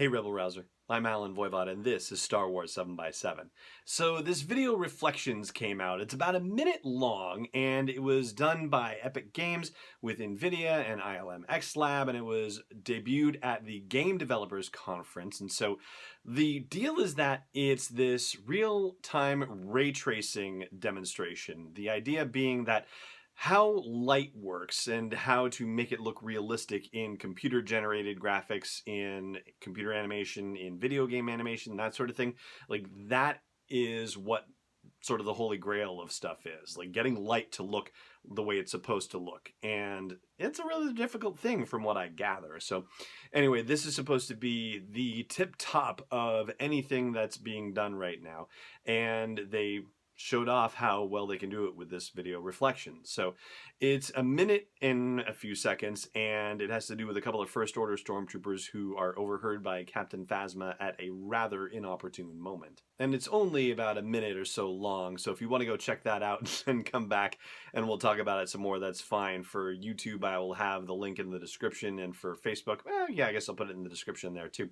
Hey Rebel Rouser, I'm Alan Voivod and this is Star Wars 7x7. So this video Reflections came out. It's about a minute long and it was done by Epic Games with NVIDIA and ILMxLAB, and it was debuted at the Game Developers Conference. And so the deal is that it's this real-time ray tracing demonstration. The idea being that how light works and how to make it look realistic in computer-generated graphics, in computer animation, in video game animation, that sort of thing. Like, that is what sort of the holy grail of stuff is. Like, getting light to look the way it's supposed to look. And it's a really difficult thing from what I gather. So anyway, this is supposed to be the tip top of anything that's being done right now. And they showed off how well they can do it with this video reflection. So it's a minute and a few seconds, and it has to do with a couple of First Order stormtroopers who are overheard by Captain Phasma at a rather inopportune moment. And it's only about a minute or so long, so if you want to go check that out and come back and we'll talk about it some more, that's fine. For YouTube, I will have the link in the description, and for Facebook, yeah, I guess I'll put it in the description there too.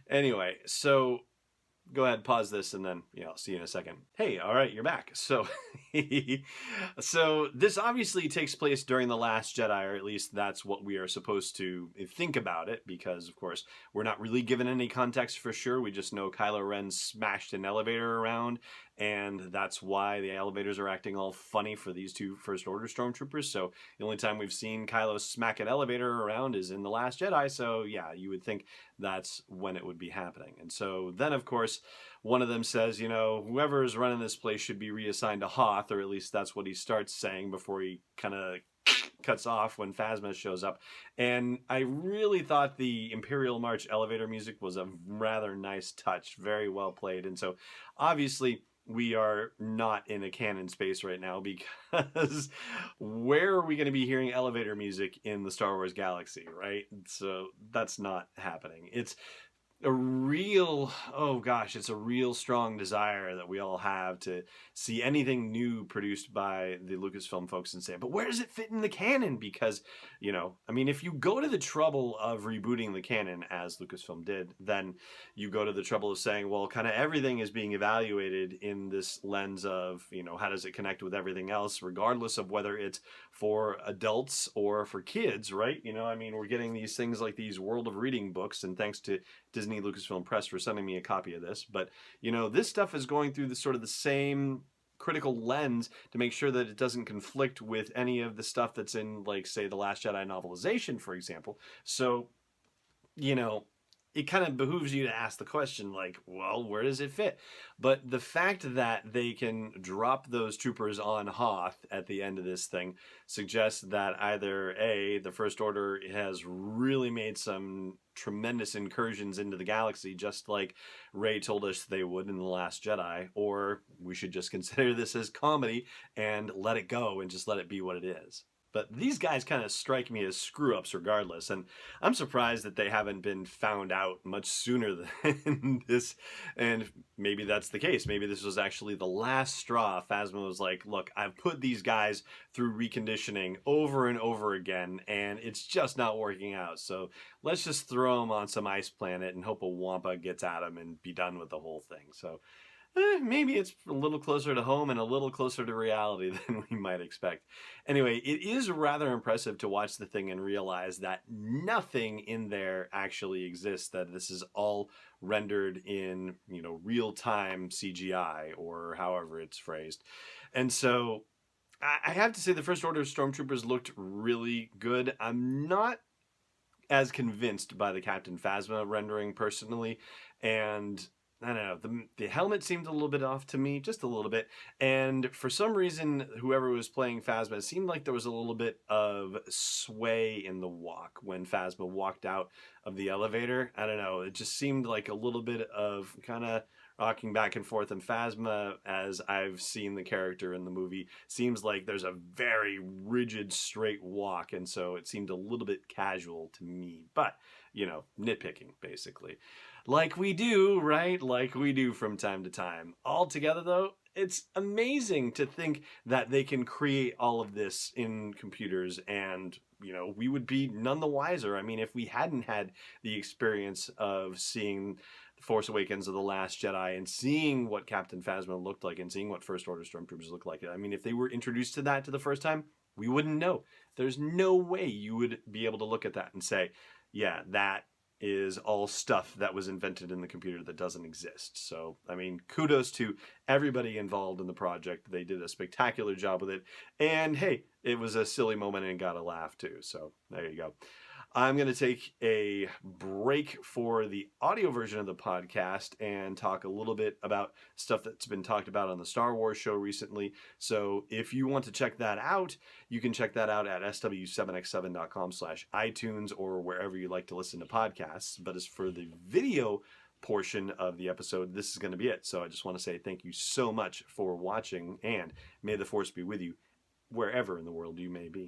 Anyway, so go ahead, pause this, and then, I'll see you in a second. Hey, all right, you're back. So, so this obviously takes place during The Last Jedi, or at least that's what we are supposed to think about it, because, of course, we're not really given any context for sure. We just know Kylo Ren smashed an elevator around, and that's why the elevators are acting all funny for these two First Order stormtroopers. So the only time we've seen Kylo smack an elevator around is in The Last Jedi, so yeah, you would think that's when it would be happening. And so then, of course, one of them says, whoever is running this place should be reassigned to Hoth, or at least that's what he starts saying before he kind of cuts off when Phasma shows up. And I really thought the Imperial March elevator music was a rather nice touch, very well played. And so obviously we are not in a canon space right now, because where are we going to be hearing elevator music in the Star Wars galaxy, right? So that's not happening. It's a real, it's a real strong desire that we all have to see anything new produced by the Lucasfilm folks and say, but where does it fit in the canon? Because, if you go to the trouble of rebooting the canon, as Lucasfilm did, then you go to the trouble of saying, well, kind of everything is being evaluated in this lens of, how does it connect with everything else, regardless of whether it's for adults or for kids, right? We're getting these things like these World of Reading books, and thanks to Disney Lucasfilm Press for sending me a copy of this. But, this stuff is going through the sort of the same critical lens to make sure that it doesn't conflict with any of the stuff that's in, like, say, the Last Jedi novelization, for example. So, it kind of behooves you to ask the question, like, well, where does it fit? But the fact that they can drop those troopers on Hoth at the end of this thing suggests that either A, the First Order has really made some tremendous incursions into the galaxy, just like Rey told us they would in The Last Jedi, or we should just consider this as comedy and let it go and just let it be what it is. But these guys kind of strike me as screw-ups regardless, and I'm surprised that they haven't been found out much sooner than this, and maybe that's the case. Maybe this was actually the last straw. Phasma was like, look, I've put these guys through reconditioning over and over again, and it's just not working out, so let's just throw them on some ice planet and hope a Wampa gets at them and be done with the whole thing. So maybe it's a little closer to home and a little closer to reality than we might expect. Anyway, it is rather impressive to watch the thing and realize that nothing in there actually exists, that this is all rendered in, real-time CGI, or however it's phrased. And so I have to say the First Order stormtroopers looked really good. I'm not as convinced by the Captain Phasma rendering personally, and I don't know, the helmet seemed a little bit off to me, just a little bit. And for some reason, whoever was playing Phasma, it seemed like there was a little bit of sway in the walk when Phasma walked out of the elevator. I don't know, it just seemed like a little bit of kind of rocking back and forth. And Phasma, as I've seen the character in the movie, seems like there's a very rigid, straight walk. And so it seemed a little bit casual to me. But you know, nitpicking, basically. Like we do, right? Like we do from time to time. Altogether, though, it's amazing to think that they can create all of this in computers, and, you know, we would be none the wiser. I mean, if we hadn't had the experience of seeing The Force Awakens or The Last Jedi and seeing what Captain Phasma looked like and seeing what First Order Stormtroopers looked like, I mean, if they were introduced to that to the first time, we wouldn't know. There's no way you would be able to look at that and say, yeah, that is all stuff that was invented in the computer that doesn't exist. So, I mean, kudos to everybody involved in the project. They did a spectacular job with it. And hey, it was a silly moment and got a laugh too. So there you go. I'm going to take a break for the audio version of the podcast and talk a little bit about stuff that's been talked about on the Star Wars show recently. So if you want to check that out, you can check that out at sw7x7.com/iTunes or wherever you like to listen to podcasts. But as for the video portion of the episode, this is going to be it. So I just want to say thank you so much for watching, and may the Force be with you wherever in the world you may be.